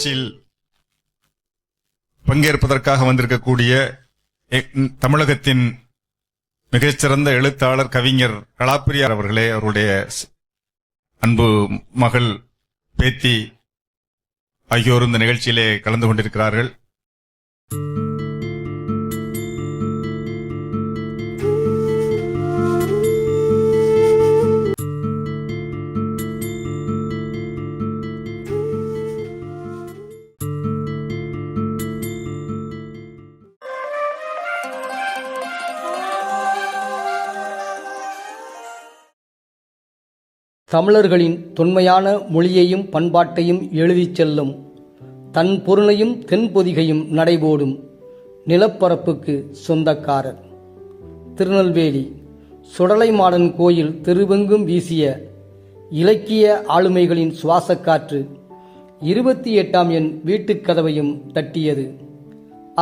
நிகழ்ச்சியில் பங்கேற்பதற்காக வந்திருக்கக்கூடிய தமிழகத்தின் மிகச்சிறந்த எழுத்தாளர் கவிஞர் கலாப்பிரியா அவர்களே, அவருடைய அன்பு மகள் பேத்தி ஆகியோரும் இந்த நிகழ்ச்சியிலே கலந்து கொண்டிருக்கிறார்கள். தமிழர்களின் தொன்மையான மொழியையும் பண்பாட்டையும் எழுதிச் செல்லும் தன் பொருளையும் தென்பொதிகையும் நடைபோடும் நிலப்பரப்புக்கு சொந்தக்காரர். திருநெல்வேலி சுடலைமாடன் கோயில் திருவெங்கும் வீசிய இலக்கிய ஆளுமைகளின் சுவாசக்காற்று 28ஆம் எண் வீட்டுக் கதவையும் தட்டியது.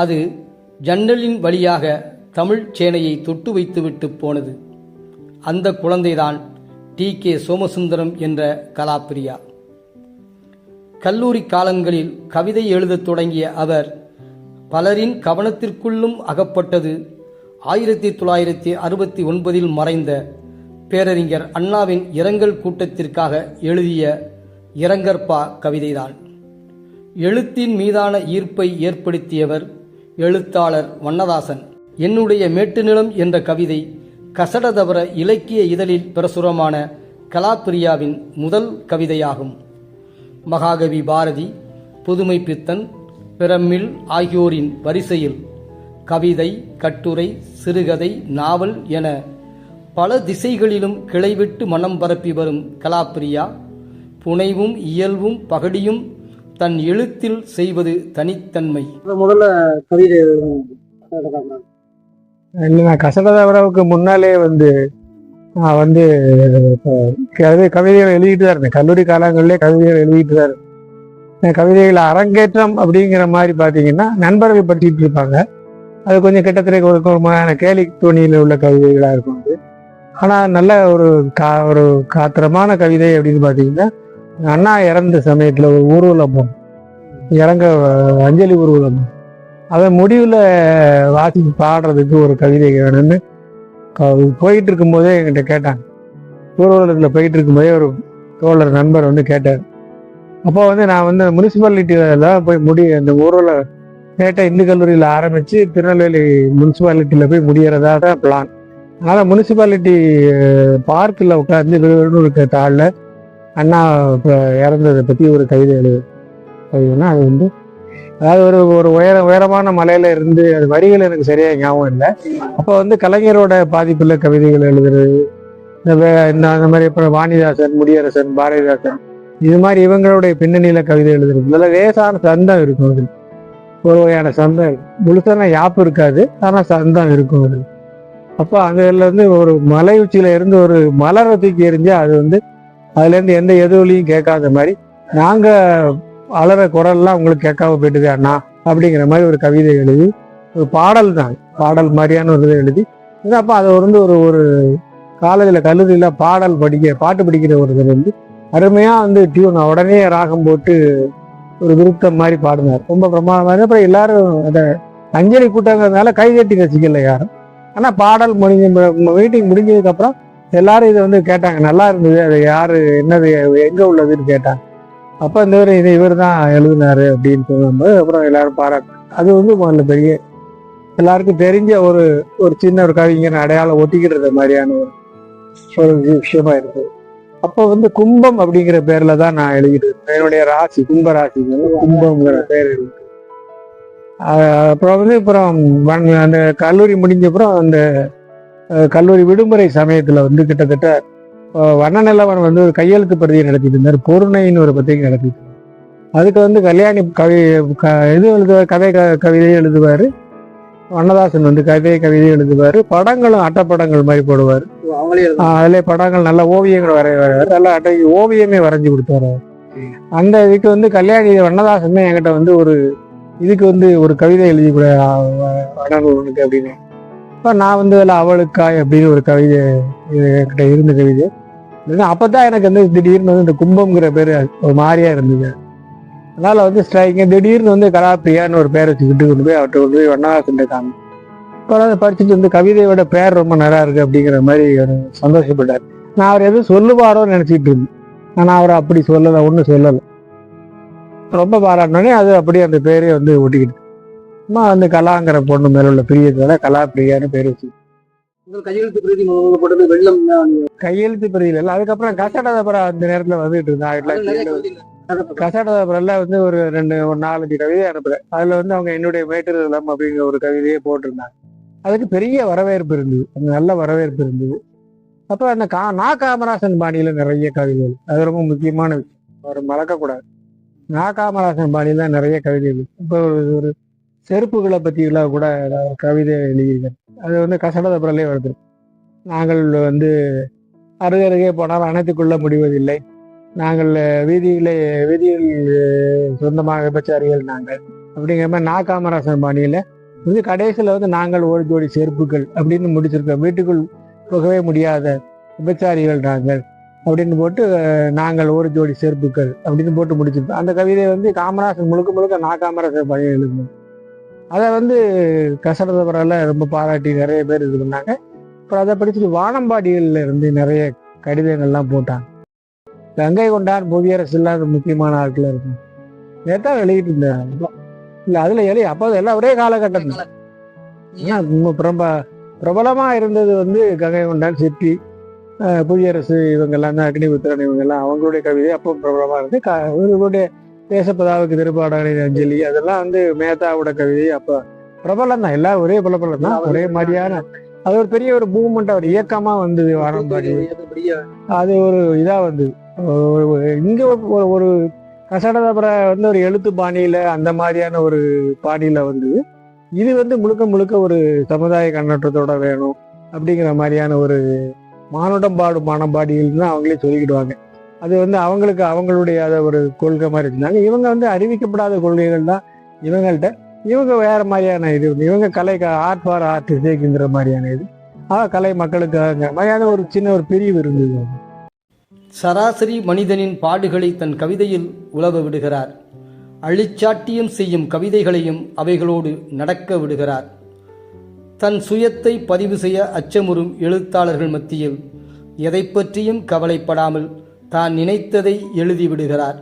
அது ஜன்னலின் வழியாக தமிழ் சேனையை தொட்டு வைத்துவிட்டு போனது. அந்த குழந்தைதான் TK சோமசுந்தரம் என்ற கலாப்பிரியா. கல்லூரி காலங்களில் கவிதை எழுதத் தொடங்கிய அவர் பலரின் கவனத்திற்குள்ளும் அகப்பட்டது 1969 மறைந்த பேரறிஞர் அண்ணாவின் இரங்கல் கூட்டத்திற்காக எழுதிய இரங்கற்பா கவிதைதான். எழுத்தின் மீதான ஈர்ப்பை ஏற்படுத்தியவர் எழுத்தாளர் வண்ணதாசன். என்னுடைய மேட்டு நிலம் என்ற கவிதை கசடதவர இலக்கிய இதழில் பிரசுரமான கலாப்பிரியாவின் முதல் கவிதையாகும். மகாகவி பாரதி, புதுமை பித்தன், பிரமிழ் ஆகியோரின் வரிசையில் கவிதை, கட்டுரை, சிறுகதை, நாவல் என பல திசைகளிலும் கிளைவிட்டு மனம் பரப்பி வரும் கலாப்பிரியா புனைவும் இயல்பும் பகடியும் தன் எழுத்தில் செய்வது தனித்தன்மை. முதல்ல கவிதை இல்லைண்ணா, கசடதவராவுக்கு முன்னாலே நான் கவிதைகள் எழுதிட்டு தான் இருந்தேன். கல்லூரி காலங்களிலே கவிதைகள் எழுதிட்டு தான் இருந்தேன். கவிதைகளை அரங்கேற்றம் அப்படிங்கிற மாதிரி பார்த்தீங்கன்னா நண்பர்கள் படிச்சுட்டு இருப்பாங்க. அது கொஞ்சம் கிட்டத்தட்ட ஒரு கேலி துணியில் உள்ள கவிதைகளாக இருக்கும். அது ஆனால் நல்ல ஒரு காத்திரமான கவிதை அப்படின்னு பார்த்தீங்கன்னா, அண்ணா இறந்த சமயத்தில் ஒரு ஊர்வலம் அஞ்சலி ஊர்வலம், அதை முடிவில் வாசி பாடுறதுக்கு ஒரு கவிதை வேணும்னு போயிட்டு இருக்கும்போதே என்கிட்ட கேட்டாங்க. ஊர்வலத்தில் போயிட்டு இருக்கும்போதே ஒரு தோழர் நண்பர் கேட்டார். அப்போ நான் முனிசிபாலிட்டியில் தான் போய் அந்த ஊர்வலம் கேட்ட இந்து கல்லூரியில் ஆரம்பித்து திருநெல்வேலி முனிசிபாலிட்டியில் போய் முடிகிறதா தான் பிளான். அதனால் முனிசிபாலிட்டி பார்க்கில் உட்காந்து இருக்க தாளில் அண்ணா இறந்ததை பற்றி ஒரு கவிதை கவிதைன்னா அது அதாவது ஒரு உயரமான மலையில இருந்து, அது வரிகள் எனக்கு சரியா ஞாபகம் இல்லை. அப்போ கலைஞரோட பாதிப்புள்ள கவிதைகள் எழுதுறது, இந்த மாதிரி அப்புறம் வாணிதாசன், முடியரசன், பாரதிதாசன், இது மாதிரி இவங்களுடைய பின்னணியில கவிதை எழுதுறது. இதில் லேசான சந்தம் இருக்கும். அது ஒரு வகையான சந்தம், முழுசான யாப்பு இருக்காது, ஆனால் சந்தம் இருக்கும். அது அப்போ அதுல ஒரு மலை உச்சியில இருந்து ஒரு மலரை தூக்கி எறிஞ்சா அது அதுல இருந்து எந்த எதுவலையும் கேட்காத மாதிரி நாங்க அலற குரல்லாம் உங்களுக்கு கேட்காம போயிட்டுது அண்ணா அப்படிங்கிற மாதிரி ஒரு கவிதை எழுதி, ஒரு பாடல் தான், பாடல் மாதிரியான ஒரு இதை எழுதி. அப்போ அதை ஒரு காலேஜில் கல்லூரியில் பாட்டு படிக்கிற ஒருத்தர் அருமையா டியூன் உடனே ராகம் போட்டு ஒரு விருத்தம் மாதிரி பாடினார். ரொம்ப பிரமாதமாக. அப்புறம் எல்லாரும் அதை அஞ்சலி கூட்டங்கிறதுனால கைதட்டி ரசிக்கல யாரும். ஆனால் பாடல் மீட்டிங் முடிஞ்சதுக்கு அப்புறம் எல்லாரும் இதை கேட்டாங்க, நல்லா இருந்தது, அது யாரு, என்னது, எங்க உள்ளதுன்னு கேட்டாங்க. அப்போ இவர் தான் எழுதினாரு அப்படின்னு சொல்லும்போது அப்புறம் எல்லாரும் பாராட்டு. அது முதல்ல பெரிய எல்லாருக்கும் தெரிஞ்ச ஒரு சின்ன ஒரு கவிஞர் அடையாளம் ஒட்டிக்கிடுற மாதிரியான ஒரு விஷயமா இருக்குது. அப்போ கும்பம் அப்படிங்கிற பேர்ல தான் நான் எழுதிட்டு இருக்கேன். என்னுடைய ராசி கும்ப ராசி, கும்பம்ங்கிற பேர் இருக்கு. அப்புறம் அந்த கல்லூரி முடிஞ்சப்புறம் அந்த கல்லூரி விடுமுறை சமயத்துல கிட்டத்தட்ட வண்ணநிலவன் ஒரு கையெழுத்து பிரதியை நடத்திட்டு இருந்தார். பொருணைன்னு ஒரு பத்திரிகை நடத்திட்டு. அதுக்கு கல்யாணி இது எழுதுவார், கவிதை எழுதுவார். வண்ணதாசன் கவிதை எழுதுவார். படங்களும் அட்டைப்படங்கள் மாதிரி போடுவார். அதுல படங்கள் நல்ல ஓவியங்கள் வரைவார். நல்ல அட்டை ஓவியமே வரைஞ்சி கொடுத்தாரு. அந்த இதுக்கு கல்யாணி வண்ணதாசன் தான் என்கிட்ட இதுக்கு ஒரு கவிதை எழுதி கூட வண்ணனுக்கு அப்படின்னு. இப்போ நான் அதில் அவளுக்காய் அப்படின்னு ஒரு கவிதை என்கிட்ட இருந்த கவிதை. அப்பதான் எனக்கு திடீர்னு இந்த கும்பம்ங்கிற பேரு ஒரு மாதிரியா இருந்தது. அதனால வந்து ஸ்ட்ரைக்கிங்க திடீர்னு வந்து கலாப்பிரியான்னு ஒரு பேர் வச்சுக்கிட்டு கொண்டு போய் அவர்கிட்ட கொண்டு போய் வண்ணதாசன் இருக்காங்க. அப்புறம் அதை படிச்சுட்டு வந்து கவிதையோட பேர் ரொம்ப நல்லா இருக்கு அப்படிங்கிற மாதிரி ஒரு சந்தோஷப்பட்டார். நான் அவர் எதுவும் சொல்லுவாரோன்னு நினைச்சிட்டு இருந்தேன். ஆனால் அவர் அப்படி சொல்லலை, ஒன்றும் சொல்லலை. ரொம்ப பாராட்டினோடனே அது அப்படியே அந்த பேரே வந்து ஒட்டிக்கிட்டு அம்மா வந்து கலாங்கிற பொண்ணு மேல உள்ள பிரியத்தோட கலாப்பிரியான்னு பேர் வச்சு கையெழுத்து பிரதி போட்டது வெள்ளம் கையெழுத்து பிரதியில் இல்லை. அதுக்கப்புறம் கசடதபுரம் அந்த நேரத்தில் வந்துட்டு இருந்தேன் 1970. கசடதபுரம்ல வந்து ஒரு 4-5 கவிதை அனுப்புறேன். அதுல வந்து அவங்க என்னுடைய மேட்டிருந்தம் அப்படிங்கிற ஒரு கவிதையே போட்டிருந்தாங்க. அதுக்கு பெரிய வரவேற்பு இருந்தது, அந்த நல்ல வரவேற்பு இருந்தது. அப்ப அந்த காமராசன் பாணியில நிறைய கவிதைகள், அது ரொம்ப முக்கியமான விஷயம், அவர் மறக்கக்கூடாது. காமராசன் பாணியில நிறைய கவிதைகள். இப்போ ஒரு செருப்புகளை பற்றியெல்லாம் கூட ஒரு கவிதை எழுதியிருக்கேன். அது வந்து கசடதபுரலே வருது. நாங்கள் வந்து அருகருகே போனால் அணைத்துக்கொள்ள முடிவதில்லை, நாங்கள் வீதியில் சொந்தமாக விபச்சாரிகள் நாங்கள் அப்படிங்கிற மாதிரி காமராசன் பாணியில வந்து கடைசியில் வந்து நாங்கள் ஒரு ஜோடி செருப்புகள் அப்படின்னு முடிச்சிருக்கோம். வீட்டுக்குள் போகவே முடியாத விபச்சாரிகள் நாங்கள் அப்படின்னு போட்டு நாங்கள் ஒரு ஜோடி செருப்புகள் அப்படின்னு போட்டு முடிச்சிருக்கோம். அந்த கவிதையை வந்து காமராசன் முழுக்க முழுக்க காமராசன் பாணியில் எழுதணும். அதை வந்து கசடதபுரம்ல ரொம்ப பாராட்டி நிறைய பேர் இது பண்ணாங்க. அப்புறம் அதை படிச்சுட்டு வானம்பாடிகள்ல இருந்து நிறைய கடிதங்கள்லாம் போட்டாங்க. கங்கை கொண்டான் புவியரசு இல்லாத முக்கியமான ஆட்கள் இருக்கும் நேரத்தான் எழுதிட்டு இருந்தேன். இல்லை அதுல அப்போ எல்லாம் ஒரே காலகட்டம் தான். பிரபலமா இருந்தது வந்து கங்கை கொண்டான், சிற்பி, புவியரசு, இவங்கெல்லாம் தான், அக்னிபுத்திரன், இவங்கெல்லாம் அவங்களுடைய கவிதை அப்போ பிரபலமா இருந்து. இவங்களுடைய தேசப்பதாவுக்கு திருப்பாடலை அஞ்சலி, அதெல்லாம் வந்து மேத்தாவோட கவிதை அப்போ பிரபலம் தான். எல்லாம் ஒரே பிரபலம் தான், ஒரே மாதிரியான. அது ஒரு பெரிய ஒரு மூவ்மெண்ட், ஒரு இயக்கமா வந்தது வானம்பாடி. அது ஒரு இதா வந்தது. இங்க ஒரு கசடதபுரம் வந்து ஒரு எழுத்து பாணியில அந்த மாதிரியான ஒரு பாணியில வந்தது. இது வந்து முழுக்க முழுக்க ஒரு சமுதாய கண்ணோட்டத்தோட வேணும் அப்படிங்கிற மாதிரியான ஒரு மானுடம் பாடும் மானம்பாடியில் தான் அவங்களே சொல்லிக்கிடுவாங்க. அது வந்து அவங்களுக்கு அவங்களுடைய அதை ஒரு கொள்கை மாதிரி இருந்தாங்க. இவங்க வந்து அறிவிக்கப்படாத கொள்கைகள் தான் இவங்கள்ட்ட. இவங்க வேற மாதிரியான இது, இவங்க கலை ஆர்ட் ஃபார் ஆர்ட் சேர்க்கின்ற மாதிரியான இது, கலை மக்களுக்காக மாதிரியான ஒரு சின்ன ஒரு பிரிவு இருந்தது. சராசரி மனிதனின் பாடுகளை தன் கவிதையில் உலவ விடுகிறார். அழிச்சாட்டியம் செய்யும் கவிதைகளையும் அவைகளோடு நடக்க விடுகிறார். தன் சுயத்தை பதிவு செய்ய அச்சமுறும் எழுத்தாளர்கள் மத்தியில் எதை பற்றியும் கவலைப்படாமல் தான் நினைத்ததை எழுதிவிடுகிறார்.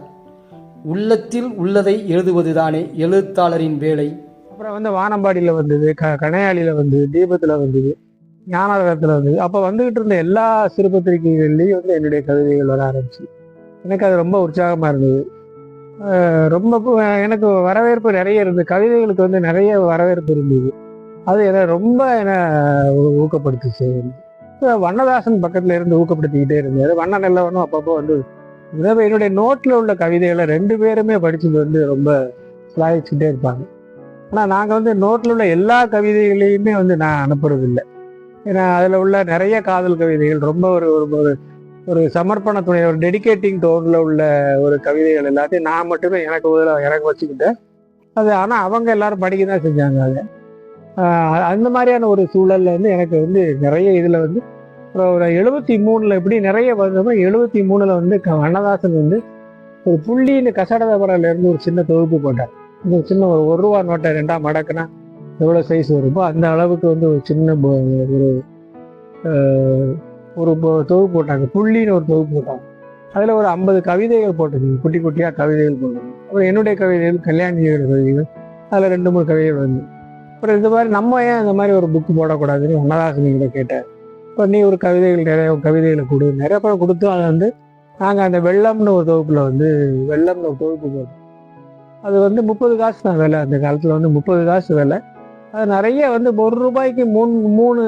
உள்ளத்தில் உள்ளதை எழுதுவதுதானே எழுத்தாளரின் வேலை. அப்புறம் வந்து வானம்பாடியில வந்தது, கணையாளியில வந்தது, தீபத்துல வந்தது, ஞானரகத்துல வந்தது. அப்ப வந்துகிட்டு இருந்த எல்லா சிறுபத்திரிகைகள்லயும் வந்து என்னுடைய கவிதைகள் வர ஆரம்பிச்சு. எனக்கு அது ரொம்ப உற்சாகமா இருந்தது. ரொம்ப எனக்கு வரவேற்பு நிறைய இருந்தது. கவிதைகளுக்கு வந்து நிறைய வரவேற்பு இருந்தது. அது ரொம்ப ஊக்கப்படுத்துச்சு. வண்ணதாசன் பக்கத்துல இருந்து ஊக்கப்படுத்திக்கிட்டே இருந்தது. வண்ணன் எல்லாம் அப்பப்போ வந்து என்னுடைய நோட்ல உள்ள கவிதைகளை 2 பேருமே படிச்சுட்டு வந்து ரொம்ப சிலாயிச்சுட்டே இருப்பாங்க. ஆனா நாங்க வந்து நோட்ல உள்ள எல்லா கவிதைகளையுமே வந்து நான் அனுப்புறது இல்லை. ஏன்னா அதுல உள்ள நிறைய காதல் கவிதைகள், ரொம்ப ஒரு ஒரு சமர்ப்பண துணை, ஒரு டெடிகேட்டிங் டோன்ல உள்ள ஒரு கவிதைகள் எல்லாத்தையும் நான் மட்டுமே எனக்கு வச்சுக்கிட்டேன். அது ஆனா அவங்க எல்லாரும் படிக்க தான் செஞ்சாங்க. அது அந்த மாதிரியான ஒரு சூழல்ல வந்து எனக்கு வந்து நிறைய இதுல வந்து ஒரு 73 எப்படி நிறைய வந்தப்போ 73 வந்து வண்ணதாசன் வந்து ஒரு புள்ளின்னு கசடதபுரம்ல இருந்து ஒரு சின்ன தொகுப்பு போட்டார். இந்த சின்ன ஒரு ₹1 நோட்டை 2ஆ மடக்குனா எவ்வளோ சைஸ் வருமோ அந்த அளவுக்கு வந்து ஒரு சின்ன ஒரு தொகுப்பு போட்டாங்க. புள்ளின்னு ஒரு தொகுப்பு போட்டாங்க. அதில் ஒரு 50 கவிதைகள் போட்டிருந்தது, குட்டி குட்டியாக கவிதைகள் போட்டிருந்தது. அப்புறம் என்னுடைய கவிதைகள், கல்யாணியோட கவிதைகள், அதில் 2-3 கவிதைகள் வந்து. அப்புறம் இந்த மாதிரி நம்ம ஏன் இந்த மாதிரி ஒரு புக்கு போடக்கூடாதுன்னு வண்ணதாசன் கிட்ட கேட்டார். இப்போ நீ ஒரு நிறைய கவிதைகளை கொடு, நிறைய பேர் கொடுத்தோம். அதை வந்து நாங்கள் அந்த வெள்ளம்னு ஒரு தொகுப்பில் வந்து வெள்ளம்னு ஒரு தொகுப்பு போட்டோம். அது வந்து 30 காசு தான் விலை. அந்த காலத்தில் வந்து 30 காசு விலை. அது நிறைய வந்து ₹1 மூணு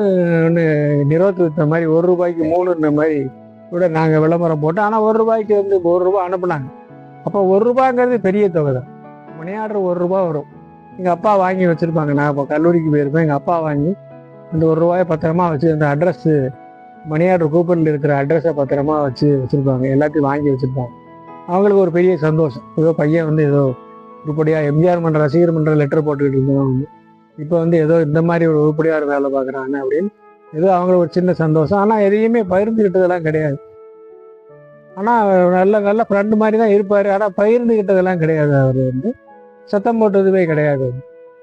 நிறுவத்து வித்த மாதிரி ₹1 3 மாதிரி கூட நாங்கள் விளம்பரம் போட்டோம். ஆனால் ₹1 வந்து ₹1 அனுப்புனாங்க. அப்போ ₹1ங்கிறது பெரிய தொகை தான். மணி ஆர்டர் ₹1 வரும். எங்கள் அப்பா வாங்கி வச்சுருப்பாங்க. நான் இப்போ கல்லூரிக்கு போயிருப்பேன். எங்கள் அப்பா வாங்கி அந்த ₹1 பத்திரமா வச்சு, அந்த அட்ரஸ்ஸு மணி ஆர்டர் கூப்பனில் இருக்கிற அட்ரஸை பத்திரமா வச்சுருப்பாங்க. எல்லாத்தையும் வாங்கி வச்சுருப்பாங்க. அவங்களுக்கு ஒரு பெரிய சந்தோஷம். ஏதோ பையன் வந்து ஏதோ உருப்படியாக எம்ஜிஆர் மன்ற ரசிகர் மன்ற லெட்டர் போட்டுக்கிட்டு இருந்தவங்க இப்போ வந்து ஏதோ இந்த மாதிரி ஒரு உருப்படியாக ஒரு வேலை பார்க்குறாங்க அப்படின்னு ஏதோ அவங்களுக்கு ஒரு சின்ன சந்தோஷம். ஆனால் எதையுமே பகிர்ந்துக்கிட்டதெல்லாம் கிடையாது. ஆனால் நல்ல நல்ல ஃப்ரெண்டு மாதிரி தான் இருப்பார். ஆனால் பகிர்ந்துக்கிட்டதெல்லாம் கிடையாது. அவர் வந்து சத்தம் போட்டதுமே கிடையாது.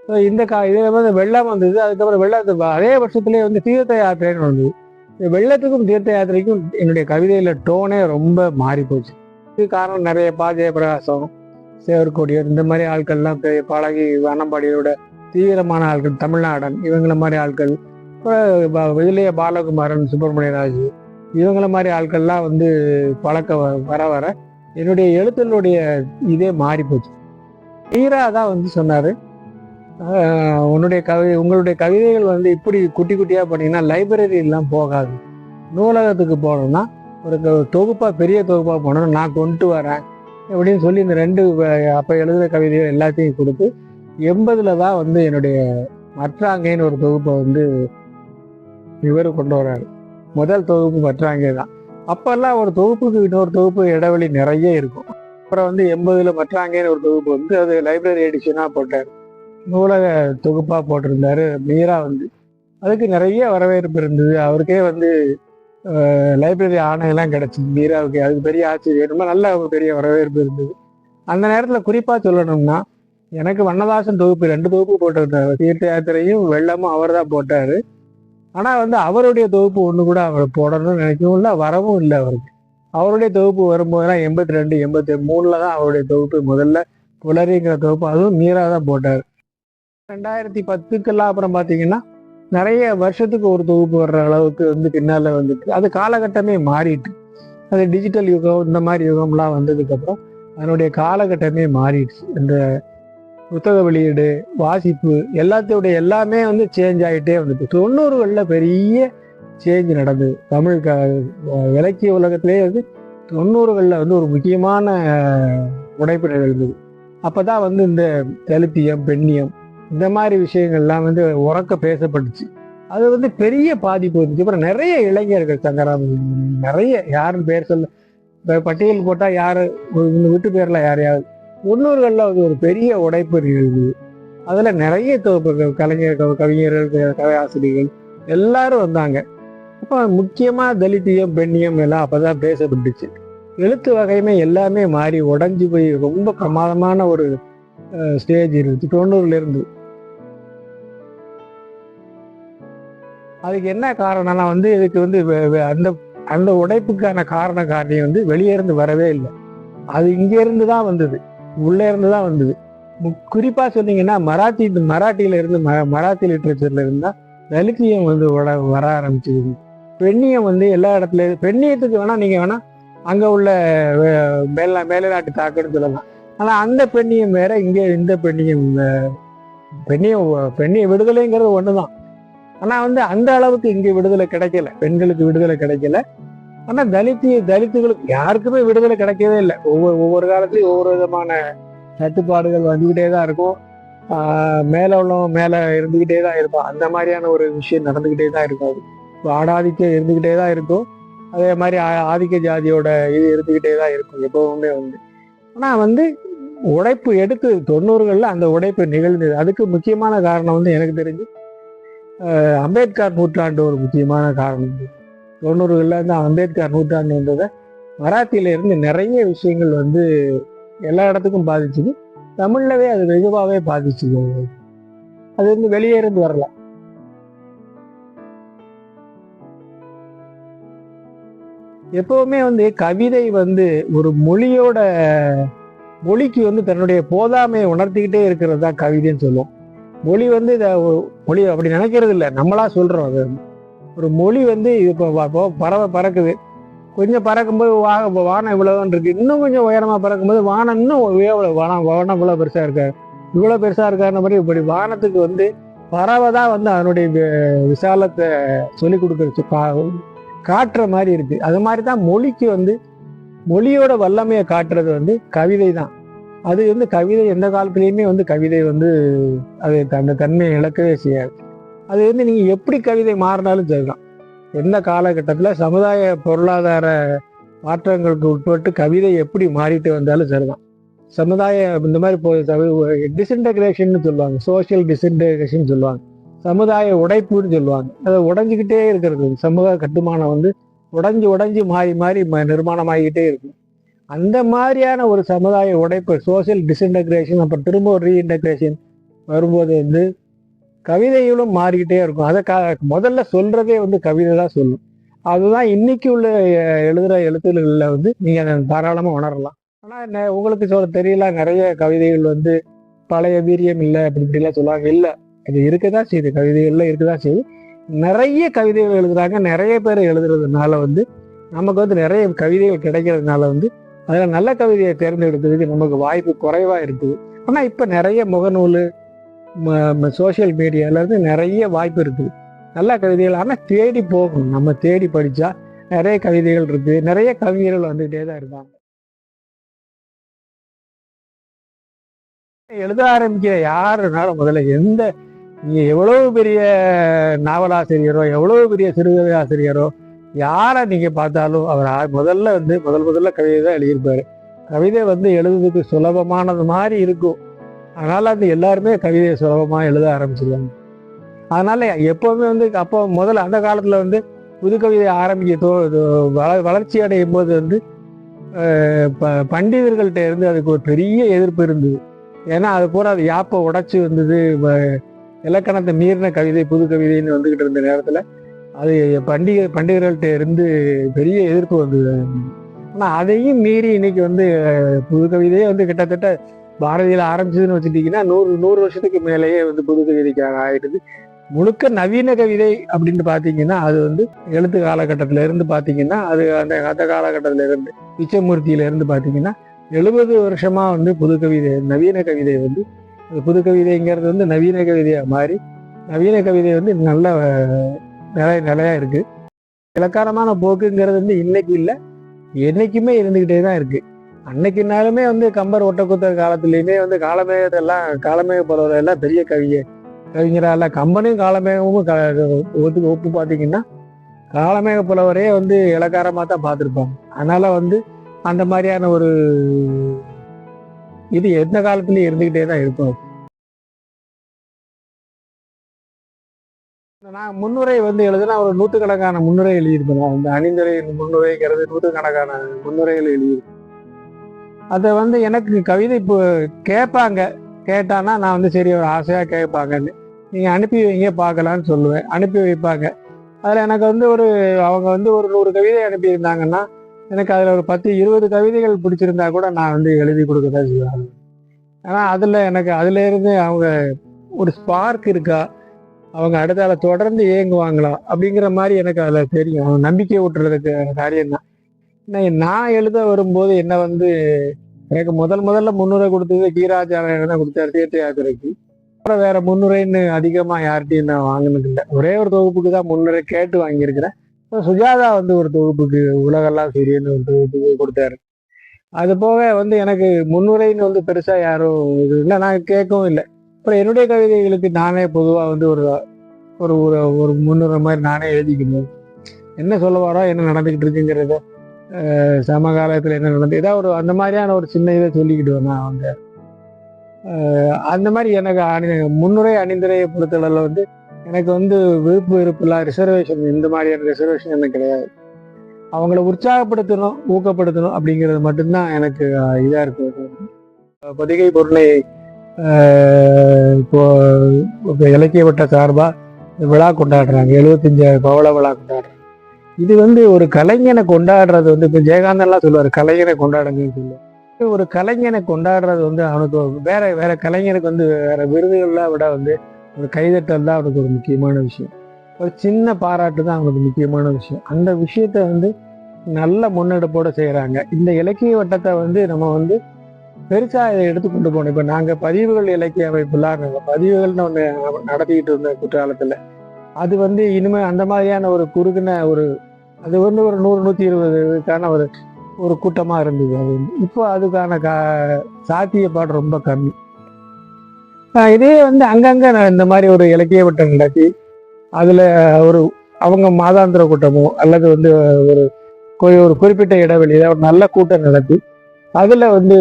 ஸோ இதில் வந்து வெள்ளம் வந்தது. அதுக்கப்புறம் வெள்ளத்து அதே வருஷத்துலேயே வந்து தீர்த்த யாத்திரைன்னு வந்தது. இந்த வெள்ளத்துக்கும் தீர்த்த யாத்திரைக்கும் என்னுடைய கவிதையில் டோனே ரொம்ப மாறி போச்சு. இது காரணம் நிறைய ஜெயபிரகாசம், சேவர்கொடியர் இந்த மாதிரி ஆட்கள்லாம் பழகி வானம்பாடியோட தீவிரமான ஆட்கள், தமிழ்நாடன் இவங்கள மாதிரி ஆட்கள், இதுலேயே பாலகுமாரன், சுப்பிரமணியராஜ் இவங்கள மாதிரி ஆட்கள்லாம் வந்து பழக்க வர வர என்னுடைய எழுத்துடைய இதே மாறி போச்சு. ஈரா தான் வந்து சொன்னார், உங்களுடைய கவிதைகள் வந்து இப்படி குட்டி குட்டியாக பண்ணீங்கன்னா லைப்ரரிலாம் போகாது, நூலகத்துக்கு போகணும்னா ஒரு தொகுப்பாக பெரிய தொகுப்பாக போகணும், நான் கொண்டு வரேன் அப்படின்னு சொல்லி இந்த 2 அப்போ எழுதுகிற கவிதைகள் எல்லாத்தையும் கொடுத்து 80 தான் வந்து என்னுடைய மற்றாங்கைன்னு ஒரு தொகுப்பை வந்து இவர் கொண்டு வர்றாரு. முதல் தொகுப்பு மற்றாங்கே தான். அப்பெல்லாம் ஒரு தொகுப்புக்கு இன்னொரு தொகுப்பு இடைவெளி நிறைய இருக்கும். அப்புறம் வந்து 80 மற்றாங்கேன்னு ஒரு தொகுப்பு வந்து அது லைப்ரரி எடிஷனாக போட்டார், நூலக தொகுப்பாக போட்டிருந்தாரு மீரா வந்து. அதுக்கு நிறைய வரவேற்பு இருந்தது. அவருக்கே வந்து லைப்ரரி ஆணையெல்லாம் கிடச்சிது மீராவுக்கு. அதுக்கு பெரிய ஆச்சரியம், ரொம்ப நல்ல ஒரு பெரிய வரவேற்பு இருந்தது. அந்த நேரத்தில் குறிப்பாக சொல்லணும்னா எனக்கு வண்ணதாசன் தொகுப்பு 2 தொகுப்பு போட்டிருந்தார். தீர்த்த யாத்திரையும் வெள்ளமும் அவர் தான் போட்டார். ஆனால் வந்து அவருடைய தொகுப்பு ஒன்று கூட அவர் போடணும்னு நினைக்கவும் இல்லை, வரவும் இல்லை அவருக்கு. அவருடைய தொகுப்பு வரும்போதெல்லாம் 82, 83 தான் அவருடைய தொகுப்பு முதல்ல புலரிங்கிற தொகுப்பு, அதுவும் மீரா தான் போட்டார். 2010 அப்புறம் பார்த்தீங்கன்னா நிறைய வருஷத்துக்கு ஒரு தொகுப்பு வர்ற அளவுக்கு வந்து பின்னால் வந்துட்டு அது காலகட்டமே மாறிட்டு, அது டிஜிட்டல் யுகம் இந்த மாதிரி யுகம்லாம் வந்ததுக்கப்புறம் அதனுடைய காலகட்டமே மாறிடுச்சு. இந்த புத்தக வெளியீடு, வாசிப்பு எல்லாமே வந்து சேஞ்ச் ஆகிட்டே வந்துட்டு 90களில் பெரிய சேஞ்ச் நடந்தது. தமிழ் இலக்கிய உலகத்திலே வந்து 90களில் வந்து ஒரு முக்கியமான உடைப்பு நிகழ்ந்தது. அப்போ தான் வந்து இந்த தலித்தியம், பெண்ணியம் இந்த மாதிரி விஷயங்கள்லாம் வந்து உறக்க பேசப்பட்டுச்சு. அது வந்து பெரிய பாதிப்பு இருந்துச்சு. அப்புறம் நிறைய இளைஞர்கள் சங்கராமன், நிறைய யாருன்னு பேர் சொல்ல பட்டியல் போட்டால் யார் விட்டு பேரில் யாரையாவது 90களில் வந்து ஒரு பெரிய உடைப்பு நிகழ்ந்தது. அதில் நிறைய கலைஞர்கள், கவிஞர்கள், கதையாசிரியர்கள் எல்லாரும் வந்தாங்க. அப்போ முக்கியமாக தலித்தியம், பெண்ணியம் எல்லாம் அப்போ தான் பேசப்பட்டுச்சு. எழுத்து வகையுமே எல்லாமே மாறி உடஞ்சி போய் ரொம்ப பிரமாதமான ஒரு ஸ்டேஜ் இருந்துச்சு 90லேருந்து. அதுக்கு என்ன காரணம்னா வந்து இதுக்கு வந்து அந்த அந்த உடைப்புக்கான காரணம் வந்து வெளியே இருந்து வரவே இல்லை, அது இங்கேருந்து தான் வந்தது, உள்ளே இருந்து தான் வந்தது. குறிப்பாக சொன்னீங்கன்னா மராட்டியில இருந்து மராத்தி லிட்ரேச்சர்ல இருந்தால் தலித்தியம் வந்து வர ஆரம்பிச்சது. பெண்ணியம் வந்து எல்லா இடத்துலையும், பெண்ணியத்துக்கு வேணா நீங்கள் வேணா அங்கே உள்ள மேல்நாட்டு தாக்குன்னு சொல்லலாம். ஆனால் அந்த பெண்ணியம் வேற, இங்கே இந்த பெண்ணிய விடுதலைங்கிறது ஒன்று தான். ஆனால் வந்து அந்த அளவுக்கு இங்கே விடுதலை கிடைக்கல, பெண்களுக்கு விடுதலை கிடைக்கல. ஆனால் தலித்துகளுக்கு யாருக்குமே விடுதலை கிடைக்கவே இல்லை. ஒவ்வொரு காலத்துலையும் ஒவ்வொரு விதமான தட்டுப்பாடுகள் வந்துக்கிட்டே தான் இருக்கும். மேலே உள்ளவங்க மேலே இருந்துக்கிட்டே தான் இருப்பான். அந்த மாதிரியான ஒரு விஷயம் நடந்துக்கிட்டே தான் இருக்கும். அது ஆடாதிக்கம் இருந்துக்கிட்டே தான் இருக்கும். அதே மாதிரி ஆதிக்க ஜாதியோட இது இருந்துக்கிட்டே தான் இருக்கும் எப்பவுமே வந்து. ஆனால் வந்து உடைப்பு எடுத்து 90களில் அந்த உடைப்பு நிகழ்ந்தது. அதுக்கு முக்கியமான காரணம் வந்து எனக்கு தெரிஞ்சு அம்பேத்கர் நூற்றாண்டு ஒரு முக்கியமான காரணம். 90களில் வந்து அம்பேத்கர் நூற்றாண்டு வந்ததை மராத்தியில இருந்து நிறைய விஷயங்கள் வந்து எல்லா இடத்துக்கும் பாதிச்சுது. தமிழ்லவே அது வெகுவாகவே பாதிச்சுது. அது வந்து வெளியே இருந்து வரல. எப்பவுமே வந்து கவிதை வந்து ஒரு மொழிக்கு வந்து தன்னுடைய போதாமையை உணர்த்திக்கிட்டே இருக்கிறது தான் கவிதைன்னு சொல்லுவோம். மொழி வந்து மொழி அப்படி நினைக்கிறது இல்லை, நம்மளா சொல்றோம். அது ஒரு மொழி வந்து இப்போ பறக்குது, கொஞ்சம் பறக்கும்போது வானம் இவ்வளவுன்னு இருக்கு, இன்னும் கொஞ்சம் உயரமா பறக்கும்போது வானம் இன்னும் வானம் இவ்வளவு பெருசா இருக்காரு, இவ்வளவு பெருசா இருக்காருன்ற மாதிரி இப்படி வானத்துக்கு வந்து பறவைதான் வந்து அதனுடைய விசாலத்தை சொல்லி கொடுக்கறது, காட்டுற மாதிரி இருக்கு. அது மாதிரி தான் மொழிக்கு வந்து மொழியோட வல்லமையை காட்டுறது வந்து கவிதை தான். அது வந்து கவிதை எந்த காலத்துலேயுமே வந்து கவிதை வந்து அது அந்த தன்மையை இழக்கவே செய்யாது. அது வந்து நீங்கள் எப்படி கவிதை மாறினாலும் சரிதான், எந்த காலகட்டத்தில் சமுதாய பொருளாதார மாற்றங்களுக்கு உட்பட்டு கவிதை எப்படி மாறிட்டு வந்தாலும் சரிதான். சமுதாய இந்த மாதிரி டிஸ்இன்டகிரேஷன் சொல்லுவாங்க, சோசியல் டிஸ்இன்டகிரேஷன் சொல்லுவாங்க, சமுதாய உடைப்புன்னு சொல்லுவாங்க. அதை உடைஞ்சிக்கிட்டே இருக்கிறது, சமூக கட்டுமானம் வந்து உடைஞ்சு உடைஞ்சு மாறி மாறி நிர்மாணமாகிக்கிட்டே இருக்கும். அந்த மாதிரியான ஒரு சமுதாய உடைப்பு, சோசியல் டிஸ்இன்டகிரேஷன், அப்புறம் திரும்ப ஒரு ரீஇன்டகிரேஷன் வரும்போது வந்து கவிதைகளும் மாறிக்கிட்டே இருக்கும். அதை முதல்ல சொல்றதே வந்து கவிதை தான் சொல்லும். அதுதான் இன்னைக்கு உள்ள எழுதுகிற எழுத்துகளில் வந்து நீங்கள் தாராளமாக உணரலாம். ஆனால் உங்களுக்கு சொல்ல தெரியல, நிறைய கவிதைகள் வந்து பழைய வீரியம் இல்லை அப்படி இப்படிலாம் சொல்லுவாங்க. இல்லை, இது இருக்கதான் செய்யுது, கவிதைகள்லாம் இருக்கதான் செய்யுது. நிறைய கவிதைகள் எழுதுறாங்க. நிறைய பேர் எழுதுறதுனால வந்து நமக்கு வந்து நிறைய கவிதைகள் கிடைக்கிறதுனால வந்து அதில் நல்ல கவிதையை தேர்ந்தெடுக்கிறதுக்கு நமக்கு வாய்ப்பு குறைவாக இருக்குது. ஆனால் இப்போ நிறைய முகநூல், சோசியல் மீடியாவிலேருந்து நிறைய வாய்ப்பு இருக்குது நல்ல கவிதைகள். ஆனால் தேடி போகணும், நம்ம தேடி படித்தா நிறைய கவிதைகள் இருக்குது, நிறைய கவிஞர்கள் வந்துகிட்டே தான் இருக்காங்க. எழுத ஆரம்பிக்கிற யாருனாலும் முதல்ல நீங்க எவ்வளவு பெரிய நாவலாசிரியரோ, எவ்வளவு பெரிய சிறுகதை ஆசிரியரோ, யாரை நீங்க பார்த்தாலும் அவர் முதல்ல கவிதை தான் எழுதியிருப்பாரு. கவிதை வந்து எழுதுறதுக்கு சுலபமானது மாதிரி இருக்கும். அதனால அது எல்லாருமே கவிதையை சுலபமா எழுத ஆரம்பிச்சிருவாங்க. அதனால எப்பவுமே வந்து அப்போ முதல்ல அந்த காலத்துல வந்து புது கவிதை வளர்ச்சி அடையும் போது வந்து பண்டிதர்கள்ட்ட இருந்து அதுக்கு ஒரு பெரிய எதிர்ப்பு இருந்தது. ஏன்னா அது பூரா அது யாப்பை உடைச்சி வந்தது, இலக்கணத்தை மீறின கவிதை புது கவிதைன்னு வந்துகிட்டு இருந்த நேரத்துல அது பண்டிதர்கள்ட்ட இருந்து பெரிய எதிர்ப்பு வந்தது. ஆனா அதையும் மீறி இன்னைக்கு வந்து புது கவிதையே வந்து கிட்டத்தட்ட பாரதியில ஆரம்பிச்சதுன்னு வச்சுட்டீங்கன்னா 100 வருஷத்துக்கு மேலேயே வந்து புது கவிதைக்காக ஆயிடுது. முழுக்க நவீன கவிதை அப்படின்னு பாத்தீங்கன்னா அது வந்து எழுத்து காலகட்டத்தில இருந்து பாத்தீங்கன்னா அது அந்த காலகட்டத்தில இருந்து பிச்சமூர்த்தியில இருந்து பாத்தீங்கன்னா 70 வருஷமா வந்து புது கவிதை, நவீன கவிதை வந்து புது கவிதைங்கிறது வந்து நவீன கவிதையா மாறி நவீன கவிதை வந்து நல்ல நிலையா இருக்கு. இலக்காரமான போக்குங்கிறது வந்து இன்னைக்கு இல்லை, என்னைக்குமே இருந்துகிட்டே தான் இருக்கு. அன்னைக்குனாலுமே வந்து கம்பர் ஒட்டக்குத்தர் காலத்துலயுமே வந்து காலமேக புலவர் எல்லாம் பெரிய கவிஞரால கம்பனையும் காலமேகமும் ஒப்பு பார்த்தீங்கன்னா காலமேக புலவரே வந்து இலக்காரமா தான் பார்த்துருப்பாங்க. அதனால வந்து அந்த மாதிரியான ஒரு இது எந்த காலத்துலயும் இருந்துகிட்டே தான் இருக்கும். நான் முன்னுரை வந்து எழுதுனா ஒரு நூற்றுக்கணக்கான முன்னுரை எழுதியிருப்பேன். இந்த அணிந்துரை முன்னுரைங்கிறது நூற்றுக்கணக்கான முன்னுரைகள் எழுதியிருப்பேன். அதை வந்து எனக்கு கவிதை இப்போ கேட்டானா நான் வந்து சரி ஒரு ஆசையா கேட்பாங்கன்னு நீங்க அனுப்பி வைங்க பார்க்கலான்னு சொல்லுவேன். அனுப்பி வைப்பாங்க. அதுல எனக்கு வந்து அவங்க வந்து ஒரு 100 கவிதை அனுப்பியிருந்தாங்கன்னா எனக்கு அதுல ஒரு 10-20 கவிதைகள் பிடிச்சிருந்தா கூட நான் வந்து எழுதி கொடுக்கதான் செய்வாங்க. ஆனா அதுல இருந்து அவங்க ஒரு ஸ்பார்க் இருக்கா, அவங்க அடுத்தால தொடர்ந்து இயங்குவாங்களா அப்படிங்கிற மாதிரி எனக்கு அதுல தெரியும். அவங்க நம்பிக்கை ஊட்டுறதுக்கு காரியம் தான். நான் எழுத வரும்போது என்ன வந்து எனக்கு முதல்ல முன்னுரை கொடுத்தது கீராச்சாரம் தான் கொடுத்தாரு தேர்ச்சி யாத்திரைக்கு. அப்புறம் வேற முன்னுரைன்னு அதிகமா யார்கிட்டையும் நான் வாங்கினது இல்லை. ஒரே ஒரு தொகுப்புக்கு தான் முன்னுரை கேட்டு வாங்கியிருக்கிறேன். சுஜாதா வந்து ஒரு தொகுப்புக்கு உலகெல்லாம் சரியன்னு ஒரு தொகுப்புக்கு கொடுத்தாரு. அது போக வந்து எனக்கு முன்னுரைன்னு வந்து பெருசா யாரும் இது இல்லை, நான் கேட்கவும் இல்லை. அப்புறம் என்னுடைய கவிதைகளுக்கு நானே பொதுவா வந்து ஒரு ஒரு ஒரு முன்னுரை மாதிரி நானே எழுதிக்கணும். என்ன சொல்ல வரோம், என்ன நடந்துகிட்டு இருக்குங்கிறத, சமகாலத்துல என்ன நடந்து ஏதாவது அந்த மாதிரியான ஒரு சின்ன இதை சொல்லிக்கிடுவேன் நான் வந்து. அந்த மாதிரி எனக்கு முன்னுரை அணிந்துரையை பொறுத்தளவில் வந்து எனக்கு வந்து வெறுப்புலாம் ரிசர்வேஷன், இந்த மாதிரியான ரிசர்வேஷன் எனக்கு கிடையாது. அவங்கள உற்சாகப்படுத்தணும், ஊக்கப்படுத்தணும் அப்படிங்கிறது மட்டும்தான் எனக்கு இதா இருக்கு. பொதிகை பொருளை இப்போ இலக்கிய வட்ட சார்பா விழா கொண்டாடுறாங்க, 75 பவள விழா கொண்டாடுறாங்க. இது வந்து ஒரு கலைஞனை கொண்டாடுறது வந்து இப்போ ஜெயகாந்தன்லாம் சொல்லுவார் கலைஞனை கொண்டாடுங்கன்னு சொல்லுவார். ஒரு கலைஞனை கொண்டாடுறது வந்து அவனுக்கு வேற கலைஞருக்கு வந்து வேற விருதுகள்லாம் விட வந்து ஒரு கைதட்டல் தான் அவனுக்கு ஒரு முக்கியமான விஷயம். ஒரு சின்ன பாராட்டு தான் அவனுக்கு முக்கியமான விஷயம். அந்த விஷயத்த வந்து நல்ல முன்னெடுப்போட செய்யறாங்க. இந்த இலக்கிய வட்டத்தை வந்து நம்ம வந்து பெருசா இதை எடுத்துக்கொண்டு போகணும். இப்ப நாங்க பதிவுகள் இலக்கிய அமைப்புலாம் பதிவுகள்னு ஒண்ணு நடத்திக்கிட்டு இருந்த குற்றாலத்துல அது வந்து இனிமே அந்த மாதிரியான ஒரு குறுகின அது வந்து ஒரு 100-120க்கான ஒரு கூட்டமா இருந்தது. அது இப்போ அதுக்கான சாத்தியப்பாடு ரொம்ப கம்மி. இதே வந்து அங்கங்க இந்த மாதிரி ஒரு இலக்கிய வட்டம் நடத்தி அதுல அவங்க மாதாந்திர கூட்டமோ அல்லது வந்து ஒரு குறிப்பிட்ட இடைவெளியில ஒரு நல்ல கூட்டம் நடத்தி அதுல வந்து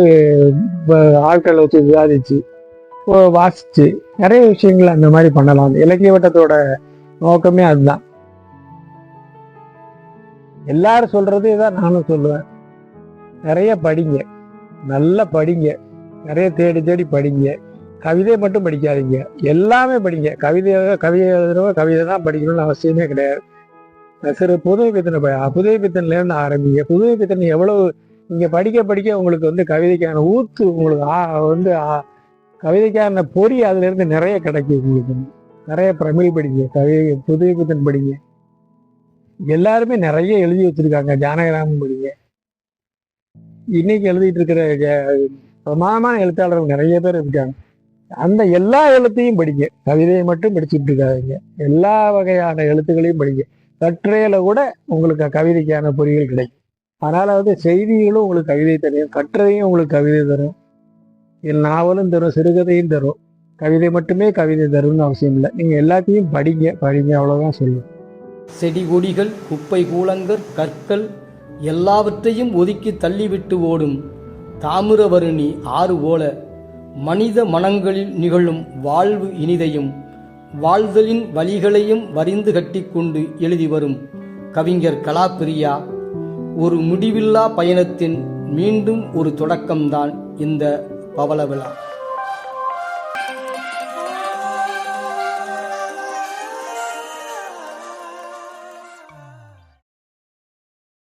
ஆட்களை வச்சு விவாதிச்சு வாசிச்சு நிறைய விஷயங்கள் அந்த மாதிரி பண்ணலாம். இலக்கிய வட்டத்தோட நோக்கமே அதுதான். எல்லாரும் சொல்றது தான் நானும் சொல்லுவேன். நிறைய படிங்க, நல்லா படிங்க, நிறைய தேடி தேடி படிங்க. கவிதை மட்டும் படிக்காதீங்க, எல்லாமே படிங்க. கவிதை எழுதுறவங்க கவிதை தான் படிக்கணும்னு அவசியமே கிடையாது. சிறு புதுமை பித்தனை புதுமை பித்தன்லேருந்து ஆரம்பிங்க. புதுமை பித்தன் எவ்வளவு நீங்க படிக்க படிக்க உங்களுக்கு வந்து கவிதைக்கான ஊத்து, உங்களுக்கு கவிதைக்கான பொறி அதுல இருந்து நிறைய கிடைக்கும். உங்களுக்கு நிறைய பிரமிழ் படிங்க, புதுமை பித்தன் படிங்க. எல்லாருமே நிறைய எழுதி வச்சிருக்காங்க. ஜானகிராமன் படிங்க. இன்னைக்கு எழுதிட்டு இருக்கிற பிரமாதமான எழுத்தாளர்கள் நிறைய பேர் இருக்காங்க. அந்த எல்லா எழுத்தையும் படிங்க, கவிதையை மட்டும் படிச்சுட்டு இருக்காதீங்க. எல்லா வகையான எழுத்துக்களையும் படிங்க. கட்டுரையில கூட உங்களுக்கு கவிதைக்கான பொறிகள் கிடைக்கும். அதனால வந்து செய்திகளும் உங்களுக்கு கவிதை தரும், கட்டுரையும் உங்களுக்கு கவிதை தரும், நாவலும் தரும், சிறுகதையும் தரும். கவிதை மட்டுமே கவிதை தரும்னு அவசியம் இல்லை. நீங்க எல்லாத்தையும் படிங்க படிங்க, அவ்வளவுதான் சொல்லுவேன். செடி கொடிகள், குப்பை கூலங்கர், கற்கள் எல்லாவற்றையும் ஒதுக்கி தள்ளிவிட்டு ஓடும் தாமிரவருணி ஆறு போல மனித மனங்களில் நிகழும் வாழ்வு இனிதையும் வாழ்தலின் வழிகளையும் வரிந்து கட்டிக்கொண்டு எழுதி வரும் கவிஞர் கலாப்பிரியா ஒரு முடிவில்லா பயணத்தின் மீண்டும் ஒரு தொடக்கம்தான் இந்த பவள விழா.